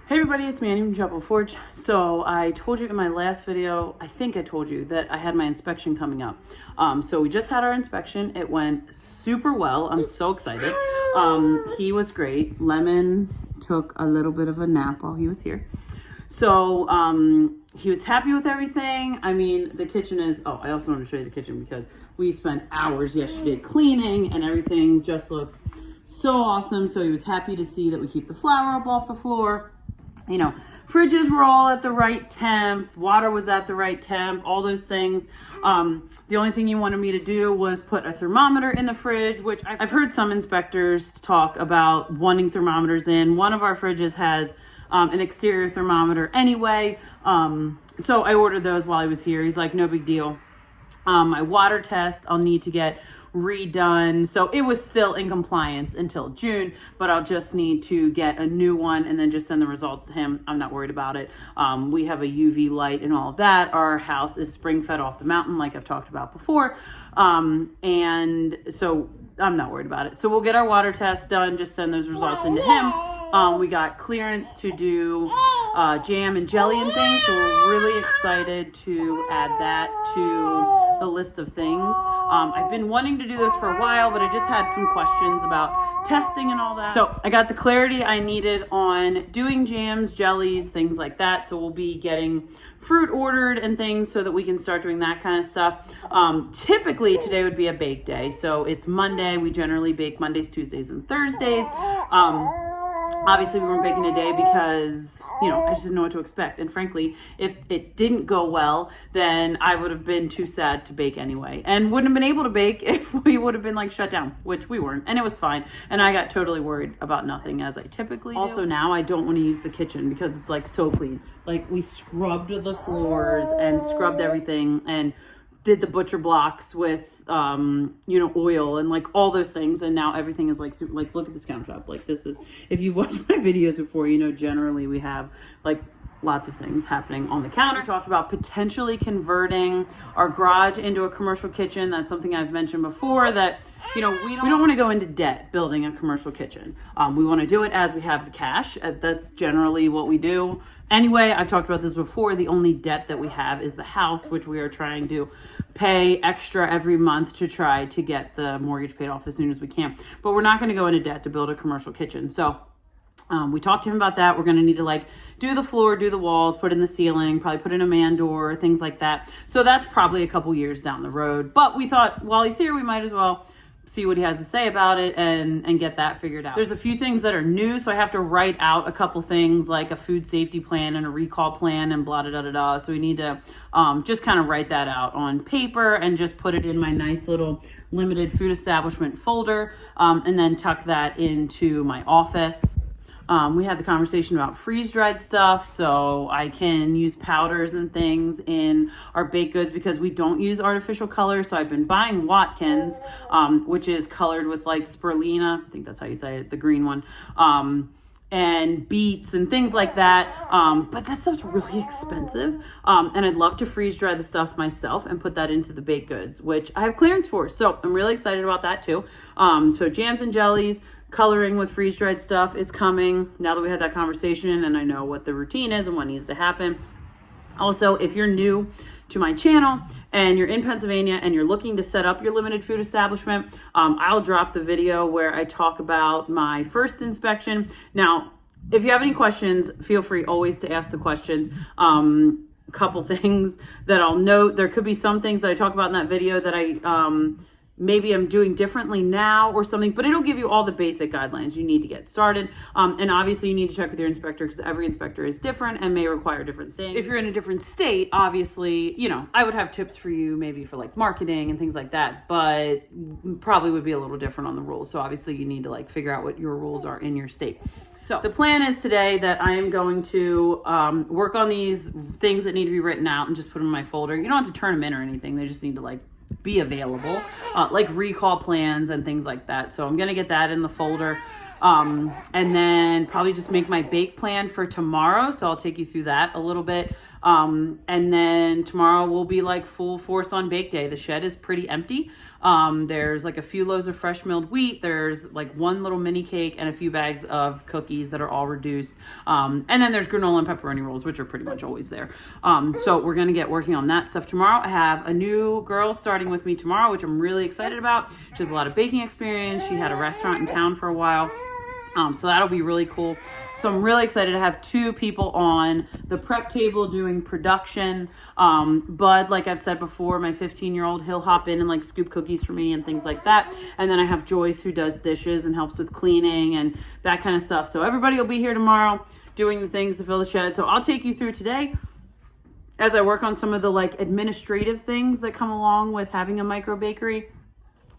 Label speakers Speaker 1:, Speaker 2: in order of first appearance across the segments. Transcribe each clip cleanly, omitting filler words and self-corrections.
Speaker 1: Hey everybody, it's Manny from Trouble Forge. So I told you in my last video, I think I told you that I had my inspection coming up. So we just had our inspection. It went super well. I'm so excited. He was great. Lemon took a little bit of a nap while he was here. So he was happy with everything. I mean, the kitchen is, I also want to show you the kitchen because we spent hours yesterday cleaning and everything just looks so awesome. So he was happy to see that we keep the flour up off the floor. You know, fridges were all at the right temp, water was at the right temp, all those things. The only thing you wanted me to do was put a thermometer in the fridge, which I've heard some inspectors talk about wanting thermometers in. One of our fridges has an exterior thermometer anyway. So I ordered those while I was here. He's like, no big deal. My water test I'll need to get redone. So it was still in compliance until June, but I'll just need to get a new one and then just send the results to him. I'm not worried about it. We have a UV light and all of that. Our house is spring fed off the mountain like I've talked about before. And so I'm not worried about it. So we'll get our water test done, just send those results into him. We got clearance to do jam and jelly and things, so we're really excited to add that to the list of things. I've been wanting to do this for a while, but I just had some questions about testing and all that. So I got the clarity I needed on doing jams, jellies, things like that. So we'll be getting fruit ordered and things so that we can start doing that kind of stuff. Typically today would be a bake day. So it's Monday. We generally bake Mondays, Tuesdays, and Thursdays. Obviously we weren't baking today because, I just didn't know what to expect. And frankly, if it didn't go well, then I would have been too sad to bake anyway and wouldn't have been able to bake if we would have been like shut down, which we weren't. And it was fine. And I got totally worried about nothing as I typically do. Also now I don't want to use the kitchen because it's like so clean. Like we scrubbed the floors and scrubbed everything and did the butcher blocks with oil and like all those things, and now everything is like super, like look at this countertop. Like this is, if you've watched my videos before, generally we have like lots of things happening on the counter. We talked about potentially converting our garage into a commercial kitchen. That's something I've mentioned before, that we don't want to go into debt building a commercial kitchen. We want to do it as we have the cash. That's generally what we do. Anyway, I've talked about this before. The only debt that we have is the house, which we are trying to pay extra every month to try to get the mortgage paid off as soon as we can. But we're not going to go into debt to build a commercial kitchen. So we talked to him about that. We're going to need to do the floor, do the walls, put in the ceiling, probably put in a man door, things like that. So that's probably a couple years down the road. But we thought while he's here, we might as well see what he has to say about it and get that figured out. There's a few things that are new, so I have to write out a couple things like a food safety plan and a recall plan and blah, da, da, da, da. So we need to just kind of write that out on paper and just put it in my nice little limited food establishment folder, and then tuck that into my office. We had the conversation about freeze-dried stuff, so I can use powders and things in our baked goods because we don't use artificial colors. So I've been buying Watkins, which is colored with like spirulina, I think that's how you say it, the green one, and beets and things like that. But that stuff's really expensive. And I'd love to freeze dry the stuff myself and put that into the baked goods, which I have clearance for. So I'm really excited about that too. So jams and jellies, coloring with freeze-dried stuff is coming now that we had that conversation and I know what the routine is and what needs to happen. Also, if you're new to my channel and you're in Pennsylvania and you're looking to set up your limited food establishment, I'll drop the video where I talk about my first inspection. Now, if you have any questions, feel free always to ask the questions. Couple things that I'll note. There could be some things that I talk about in that video that I maybe I'm doing differently now or something, but it'll give you all the basic guidelines you need to get started. And obviously you need to check with your inspector because every inspector is different and may require different things. If you're in a different state, obviously, I would have tips for you maybe for like marketing and things like that, but probably would be a little different on the rules. So obviously you need to figure out what your rules are in your state. So the plan is today that I am going to work on these things that need to be written out and just put them in my folder. You don't have to turn them in or anything. They just need to be available, like recall plans and things like that. So I'm going to get that in the folder. And then probably just make my bake plan for tomorrow. So I'll take you through that a little bit. And then tomorrow will be like full force on bake day. The shed is pretty empty. There's like a few loaves of fresh milled wheat. There's like one little mini cake and a few bags of cookies that are all reduced. And then there's granola and pepperoni rolls, which are pretty much always there. So we're going to get working on that stuff tomorrow. I have a new girl starting with me tomorrow, which I'm really excited about. She has a lot of baking experience. She had a restaurant in town for a while. So that'll be really cool. So I'm really excited to have 2 people on the prep table doing production. Bud, like I've said before, my 15-year-old, he'll hop in and like scoop cookies for me and things like that. And then I have Joyce, who does dishes and helps with cleaning and that kind of stuff. So everybody will be here tomorrow doing the things to fill the shed. So I'll take you through today as I work on some of the like administrative things that come along with having a microbakery.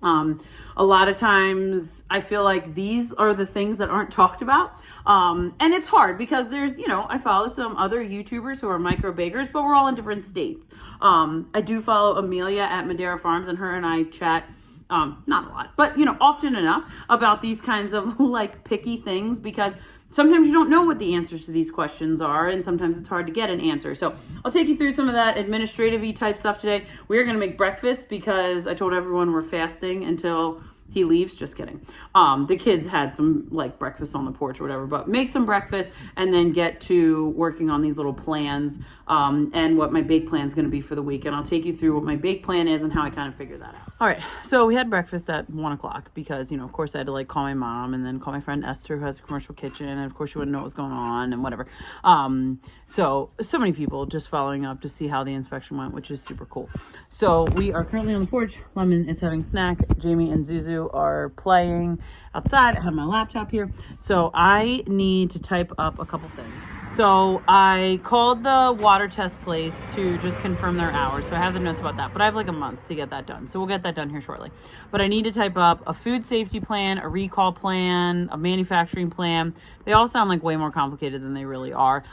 Speaker 1: A lot of times I feel like these are the things that aren't talked about. And it's hard because there's, I follow some other YouTubers who are microbakers, but we're all in different states. I do follow Amelia at Madeira Farms, and her and I chat, not a lot, but often enough about these kinds of like picky things, because sometimes you don't know what the answers to these questions are, and sometimes it's hard to get an answer. So I'll take you through some of that administrative-y type stuff today. We're going to make breakfast because I told everyone we're fasting until he leaves. Just kidding. The kids had some like breakfast on the porch or whatever, but make some breakfast and then get to working on these little plans and what my bake plan is going to be for the week. And I'll take you through what my bake plan is and how I kind of figure that out. All right. So we had breakfast at 1 o'clock because, of course I had to like call my mom and then call my friend Esther, who has a commercial kitchen. And of course she wouldn't know what was going on and whatever. So many people just following up to see how the inspection went, which is super cool. So we are currently on the porch. Lemon is having a snack. Jamie and Zuzu are playing outside. I have my laptop here. So I need to type up a couple things. So I called the water test place to just confirm their hours. So I have the notes about that, but I have like a month to get that done. So we'll get that done here shortly. But I need to type up a food safety plan, a recall plan, a manufacturing plan. They all sound like way more complicated than they really are.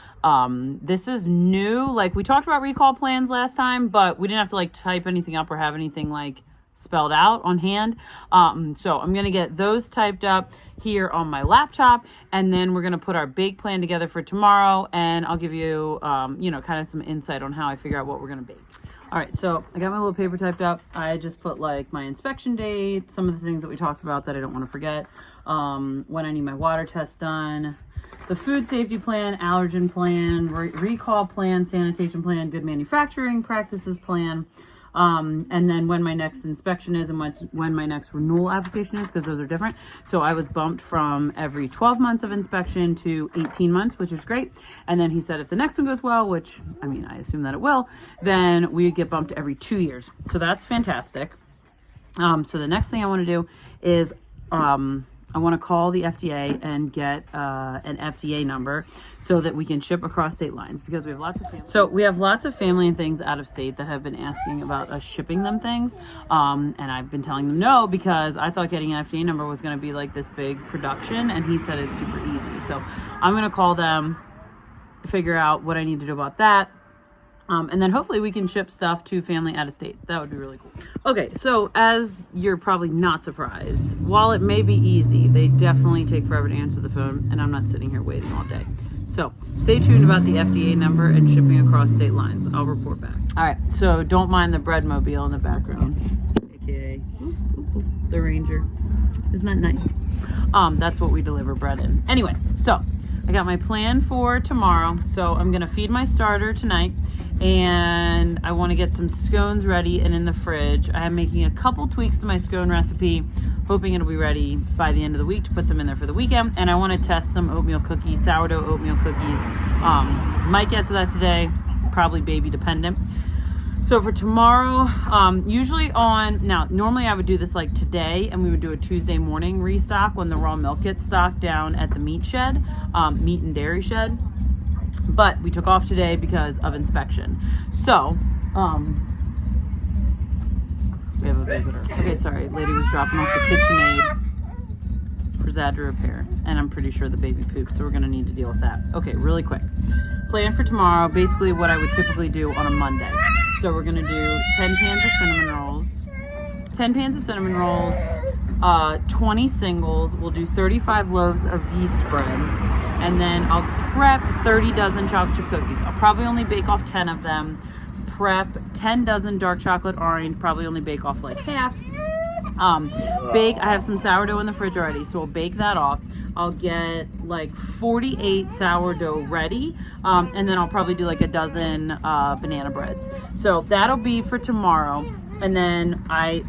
Speaker 1: This is new. Like we talked about recall plans last time, but we didn't have to like type anything up or have anything like spelled out on hand. So I'm going to get those typed up here on my laptop, and then we're going to put our bake plan together for tomorrow, and I'll give you, kind of some insight on how I figure out what we're going to bake. All right, so I got my little paper typed up. I just put like my inspection date, some of the things that we talked about that I don't want to forget, when I need my water test done, the food safety plan, allergen plan, recall plan, sanitation plan, good manufacturing practices plan, and then when my next inspection is and when my next renewal application is, because those are different. So I was bumped from every 12 months of inspection to 18 months, which is great. And then he said if the next one goes well, which I assume that it will, then we get bumped every 2 years. So that's fantastic. So the next thing I want to do is I want to call the FDA and get an FDA number so that we can ship across state lines, because we have lots of family. So we have lots of family and things out of state that have been asking about us shipping them things. And I've been telling them no, because I thought getting an FDA number was going to be like this big production, and he said it's super easy. So I'm going to call them, figure out what I need to do about that. And then hopefully we can ship stuff to family out of state. That would be really cool. Okay, so as you're probably not surprised, while it may be easy, they definitely take forever to answer the phone, and I'm not sitting here waiting all day. So stay tuned about the FDA number and shipping across state lines. I'll report back. All right, so don't mind the bread mobile in the background, aka the Ranger. Isn't that nice? That's what we deliver bread in. Anyway, so I got my plan for tomorrow. So I'm gonna feed my starter tonight, and I want to get some scones ready and in the fridge. I am making a couple tweaks to my scone recipe, hoping it'll be ready by the end of the week to put some in there for the weekend. And I want to test some oatmeal cookies, sourdough oatmeal cookies. Might get to that today, probably baby dependent. So for tomorrow, normally I would do this like today, and we would do a Tuesday morning restock when the raw milk gets stocked down at the meat shed, meat and dairy shed. But we took off today because of inspection. So, we have a visitor. Okay, sorry, lady was dropping off the KitchenAid for Zad to repair, and I'm pretty sure the baby pooped, so we're gonna need to deal with that. Okay, really quick. Plan for tomorrow, basically what I would typically do on a Monday. So we're gonna do 10 pans of cinnamon rolls, 20 singles. We'll do 35 loaves of yeast bread. And then I'll prep 30 dozen chocolate chip cookies. I'll probably only bake off 10 of them. Prep 10 dozen dark chocolate orange. Probably only bake off like half. I have some sourdough in the fridge already, so we'll bake that off. I'll get like 48 sourdough ready, and then I'll probably do like a dozen banana breads. So that'll be for tomorrow. And then I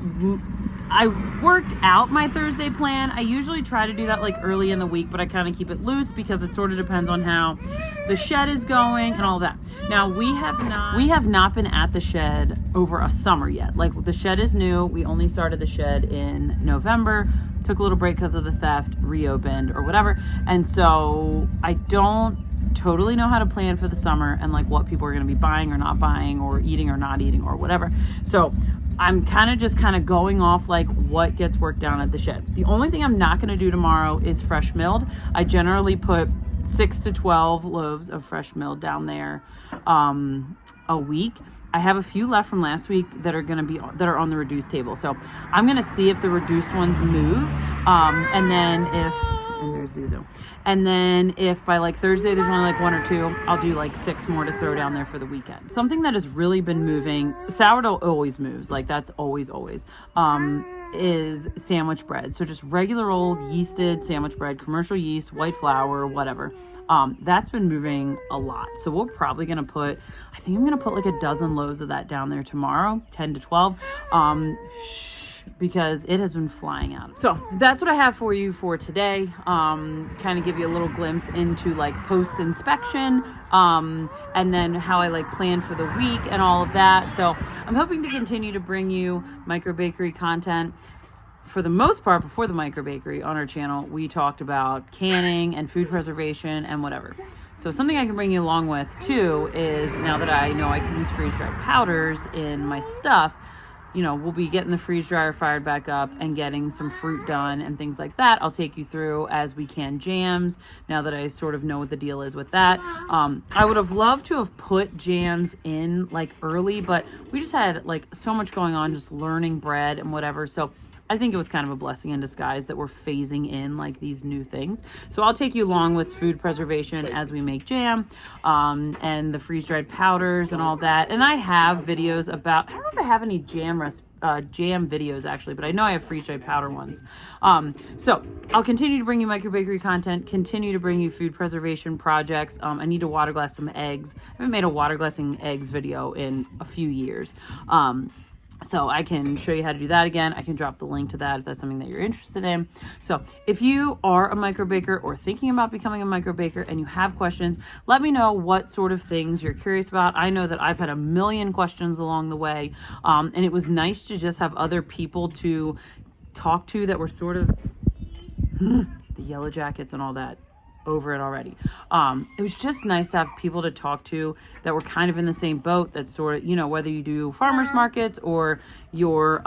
Speaker 1: worked out my Thursday plan. I usually try to do that like early in the week, but I kind of keep it loose because it sort of depends on how the shed is going and all that. Now we have not been at the shed over a summer yet. Like the shed is new. We only started the shed in November. Took a little break because of the theft, reopened or whatever. And so I don't totally know how to plan for the summer and like what people are going to be buying or not buying or eating or not eating or whatever. So I'm kind of going off like what gets worked down at the shed. The only thing I'm not going to do tomorrow is fresh milled. I generally put 6 to 12 loaves of fresh milled down there a week. I have a few left from last week that are on the reduced table. So I'm going to see if the reduced ones move. And there's Zuzu. And then if by like Thursday there's only like 1 or 2, I'll do like 6 more to throw down there for the weekend. Something that has really been moving, sourdough always moves, like that's always, is sandwich bread. So just regular old yeasted sandwich bread, commercial yeast, white flour, whatever. That's been moving a lot. So we're probably going to I think I'm going to put like a dozen loaves of that down there tomorrow, 10 to 12. Because it has been flying out. So that's what I have for you for today. Kind of give you a little glimpse into like post inspection, and then how I like plan for the week and all of that. So I'm hoping to continue to bring you MicroBakery content. For the most part, before the MicroBakery on our channel, we talked about canning and food preservation and whatever. So something I can bring you along with too is, now that I know I can use freeze-dried powders in my stuff, we'll be getting the freeze dryer fired back up and getting some fruit done and things like that. I'll take you through as we can jams, now that I sort of know what the deal is with that. I would have loved to have put jams in like early, but we just had like so much going on, just learning bread and whatever. So I think it was kind of a blessing in disguise that we're phasing in like these new things. So I'll take you along with food preservation as we make jam, and the freeze-dried powders and all that. And I have videos about, I don't know if I have any jam videos actually, but I know I have freeze-dried powder ones. So I'll continue to bring you MicroBakery content, continue to bring you food preservation projects. I need to water glass some eggs. I haven't made a water glassing eggs video in a few years. So I can show you how to do that again. I can drop the link to that if that's something that you're interested in. So if you are a microbaker or thinking about becoming a microbaker and you have questions, let me know what sort of things you're curious about. I know that I've had a million questions along the way, and it was nice to just have other people to talk to that were sort of the yellow jackets and all that over it already. It was just nice to have people to talk to that were kind of in the same boat, that sort of, whether you do farmers markets or you're,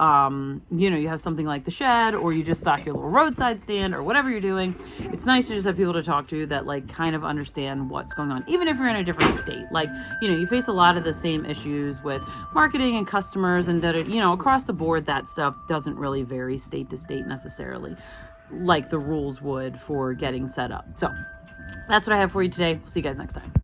Speaker 1: you have something like the shed, or you just stock your little roadside stand or whatever you're doing. It's nice to just have people to talk to that like kind of understand what's going on, even if you're in a different state. Like, you face a lot of the same issues with marketing and customers and that, across the board, that stuff doesn't really vary state to state necessarily, like the rules would for getting set up. So that's what I have for you today. We'll see you guys next time.